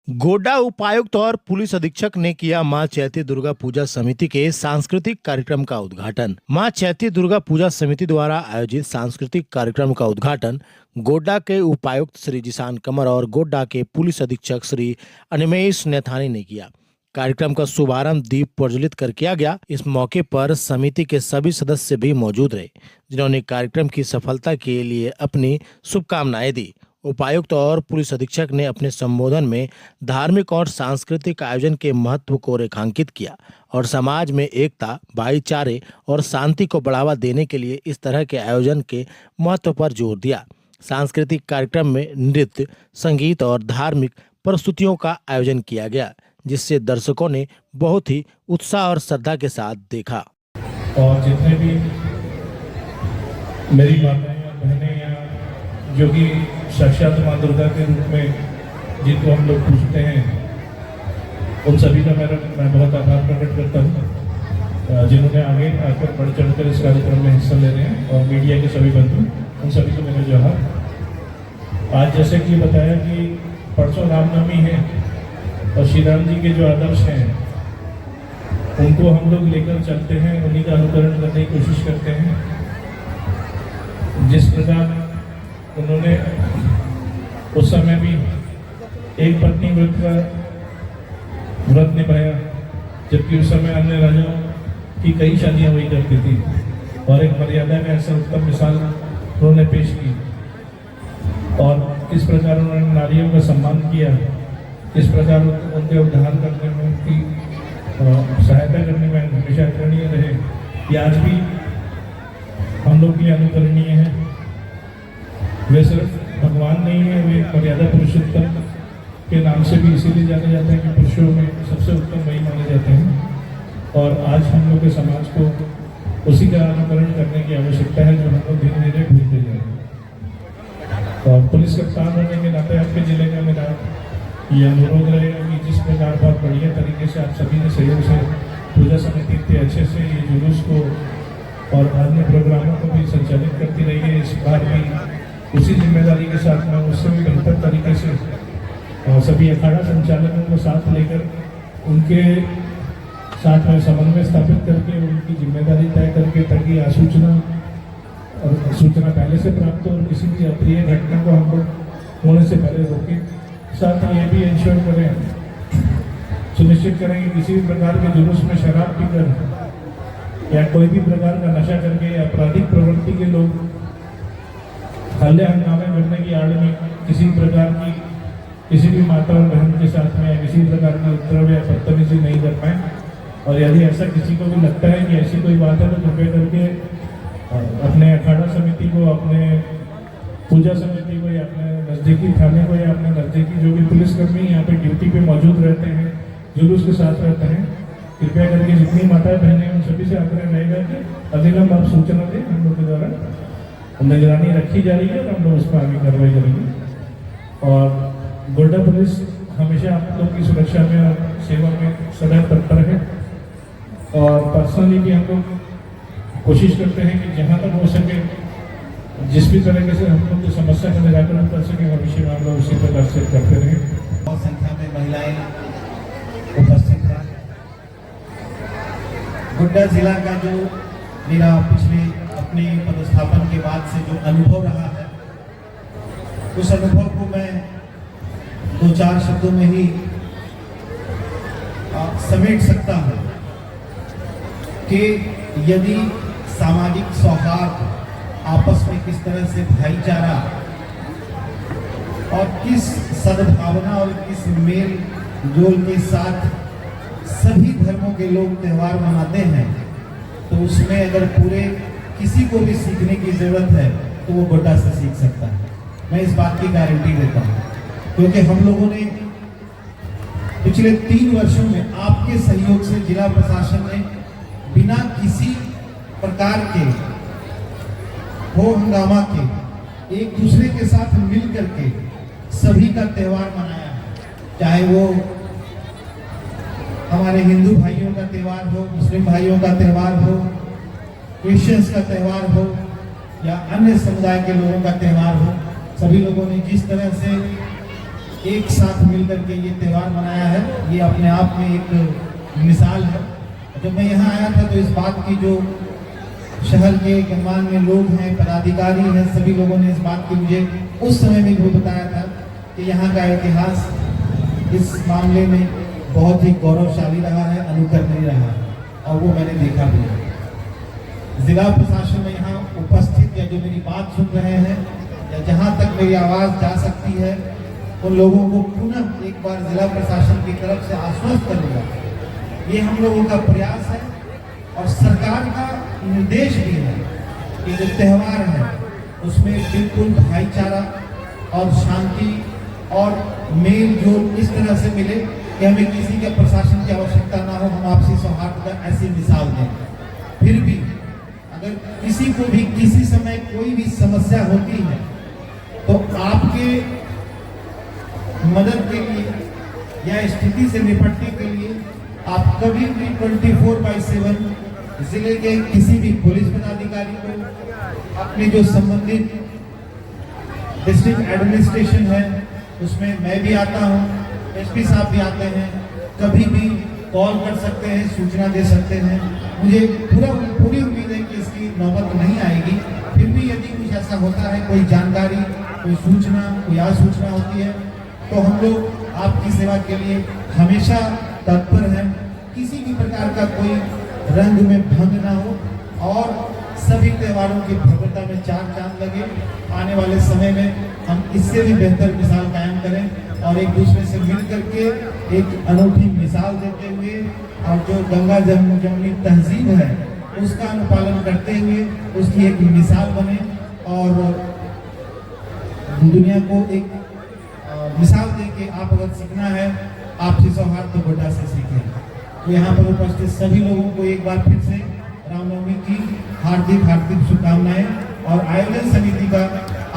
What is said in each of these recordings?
गोड्डा उपायुक्त और पुलिस अधीक्षक ने किया मां चैती दुर्गा पूजा समिति के सांस्कृतिक कार्यक्रम का उद्घाटन। मां चैती दुर्गा पूजा समिति द्वारा आयोजित सांस्कृतिक कार्यक्रम का उद्घाटन गोड्डा के उपायुक्त श्री जिशान कमर और गोड्डा के पुलिस अधीक्षक श्री अनिमेश नैथानी ने किया। कार्यक्रम का शुभारंभ दीप प्रज्वलित कर किया गया। इस मौके पर समिति के सभी सदस्य भी मौजूद रहे, जिन्होंने कार्यक्रम की सफलता के लिए अपनी शुभकामनाएं दी। उपायुक्त और पुलिस अधीक्षक ने अपने संबोधन में धार्मिक और सांस्कृतिक आयोजन के महत्व को रेखांकित किया और समाज में एकता, भाईचारे और शांति को बढ़ावा देने के लिए इस तरह के आयोजन के महत्व पर जोर दिया। सांस्कृतिक कार्यक्रम में नृत्य, संगीत और धार्मिक प्रस्तुतियों का आयोजन किया गया, जिससे दर्शकों ने बहुत ही उत्साह और श्रद्धा के साथ देखा। और जितने भी मेरी माताएं और बहनें यहाँ जो कि साक्षात माँ दुर्गा के रूप में जिनको हम लोग पूछते हैं, उन सभी का मैं बहुत आभार प्रकट करता हूँ, जिन्होंने आगे आकर बढ़ चढ़कर इस कार्यक्रम में हिस्सा ले रहे हैं। और मीडिया के सभी बंधु, उन सभी को मेरा जोहार। आज जैसे कि बताया कि परसों रामनवमी है और श्री राम जी के जो आदर्श हैं उनको हम लोग लेकर चलते हैं, उन्हीं का अनुकरण करने की कोशिश करते हैं। जिस प्रकार उन्होंने उस समय भी एक पत्नी व्रत का व्रत निभाया, जबकि उस समय अन्य राजाओं की कई शादियां हुई करती थी, और एक मर्यादा में ऐसा उत्तम मिसाल उन्होंने पेश की। और किस प्रकार उन्होंने नारियों का सम्मान किया, किस प्रकार उनके उद्धार करने में, उनकी सहायता करने में हमेशा अग्रणीय रहे, ये आज भी हम लोग के लिए अनुकरणीय है। वे सिर्फ भगवान नहीं है, वे मर्यादा पुरुषोत्तम के नाम से भी इसीलिए जाने जाते हैं कि पुरुषों में सबसे उत्तम वही माने जाते हैं। और आज हम लोग के समाज को उसी का अनुकरण करने की आवश्यकता है, जो हम लोग धीरे धीरे भूलते जा रहे हैं। और पुलिस कप्तान होने के नाते आपके जिले का मेरा ये अनुरोध रहेगा कि जिस प्रकार बहुत बढ़िया तरीके से आप सभी ने सहयोग से पूजा समिति इतने अच्छे से ये जुलूस को और अन्य प्रोग्रामों को भी संचालित करती रही है, इस बार भी उसी जिम्मेदारी के साथ में उससे भी बेहतर तरीके से सभी अखाड़ा संचालकों को साथ लेकर उनके साथ में समन्वय स्थापित करके उनकी जिम्मेदारी तय करके, ताकि आसूचना और सूचना पहले से प्राप्त हो और किसी भी अप्रिय घटना को हम लोग होने से पहले रोकें। साथ ही ये भी इंश्योर करें, सुनिश्चित करें कि किसी भी प्रकार के जुलूस में शराब पीकर या कोई भी प्रकार का नशा करके या आपराधिक प्रवृत्ति के लोग हल्ले हंगामे करने की आड़ में किसी प्रकार की किसी भी माता और बहन के साथ में या किसी प्रकार की उपद्रव या बदतमीजी नहीं कर पाए। और यदि ऐसा किसी को भी लगता है कि ऐसी कोई बात है तो कृपया करके अपने अखाड़ा समिति को, अपने पूजा समिति को या अपने नज़दीकी थाने को या अपने नज़दीकी जो भी पुलिसकर्मी यहाँ पे ड्यूटी पे मौजूद रहते हैं, जुलूस के साथ रहते हैं, कृपया करके जितनी माताएं बहनें उन सभी से आग्रह रहेगा कि अविलंब आप सूचना दें। हम लोग के द्वारा निगरानी रखी जा रही है और हम लोग उस पर आगे कार्रवाई करेंगे। और गोड्डा पुलिस हमेशा आप लोग की सुरक्षा में और सेवा में सदैव तत्पर है। और पर्सनली भी हम लोग कोशिश करते हैं कि जहाँ तक हो सके, जिस भी तरीके से हम लोग की समस्या का निराकरण कर सके, भविष्य में हम लोग उसी प्रकार से करते रहे। बहुत संख्या में महिलाएं उपस्थित हैं। गोड्डा जिला का जो मेरा पिछले अपने पदस्थापन के बाद से जो अनुभव रहा है, उस अनुभव को मैं 2-4 शब्दों में ही समेट सकता हूं कि यदि सामाजिक सौहार्द, आपस में किस तरह से भाईचारा और किस सद्भावना और किस मेल जोल के साथ सभी धर्मों के लोग त्यौहार मनाते हैं, तो उसमें अगर पूरे किसी को भी सीखने की जरूरत है तो वो गोड्डा से सीख सकता है। मैं इस बात की गारंटी देता हूँ, क्योंकि हम लोगों ने पिछले 3 वर्षों में आपके सहयोग से जिला प्रशासन ने बिना किसी प्रकार के हो हंगामा के एक दूसरे के साथ मिल करके सभी का त्यौहार मनाया है। चाहे वो हमारे हिंदू भाइयों का त्यौहार हो, मुस्लिम भाइयों का त्यौहार हो, क्रिश्चियंस का त्यौहार हो या अन्य समुदाय के लोगों का त्यौहार हो, सभी लोगों ने जिस तरह से एक साथ मिलकर के ये त्यौहार मनाया है, ये अपने आप में एक मिसाल है। जब मैं यहाँ आया था तो इस बात की जो शहर के गणमान्य लोग हैं, पदाधिकारी हैं, सभी लोगों ने इस बात की मुझे उस समय में भी बताया था कि यहाँ का इतिहास इस मामले में बहुत ही गौरवशाली रहा है, अनुकरणीय रहा है, और वो मैंने देखा भी है। जिला प्रशासन में यहाँ उपस्थित या जो मेरी बात सुन रहे हैं या जहाँ तक मेरी आवाज़ जा सकती है, उन लोगों को पुनः एक बार जिला प्रशासन की तरफ से आश्वस्त करूँगा, ये हम लोगों का प्रयास है और सरकार का निर्देश भी है कि जो त्यौहार है उसमें बिल्कुल भाईचारा और शांति और मेल जोल इस तरह से मिले कि हमें किसी के प्रशासन की आवश्यकता ना हो, हम आपसी सौहार्द का ऐसी मिसाल दें। फिर भी अगर किसी को भी किसी समय कोई भी समस्या होती है तो आपके मदद के लिए या स्थिति से निपटने के लिए आप कभी भी 24/7 जिले के किसी भी पुलिस पदाधिकारी को, अपने जो संबंधित डिस्ट्रिक्ट एडमिनिस्ट्रेशन है उसमें मैं भी आता हूँ, एसपी साहब भी आते हैं, कभी भी कॉल कर सकते हैं, सूचना दे सकते हैं। मुझे पूरी उम्मीद है कि इसकी नौबत नहीं आएगी। फिर भी यदि कुछ ऐसा होता है, कोई जानकारी, कोई सूचना, कोई आसूचना होती है, तो हम लोग आपकी सेवा के लिए हमेशा तत्पर हैं। किसी भी प्रकार का कोई रंग में भंग ना हो और सभी त्योहारों की भव्यता में चार चांद लगे। आने वाले समय में हम इससे भी बेहतर मिसाल कायम करें और एक दूसरे से मिल करके एक अनूठी मिसाल देते हुए और जो गंगा जमुनी तहजीब है उसका अनुपालन करते हुए उसकी एक मिसाल बने और दुनिया को एक मिसाल दे के आप अगर सीखना है आपसी सौहार्द तो गोड्डा से सीखें। तो यहाँ पर उपस्थित सभी लोगों को एक बार फिर से रामनवमी की हार्दिक शुभकामनाएं और आयोजन समिति का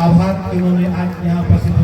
आभार कि उन्होंने आज यहाँ उपस्थित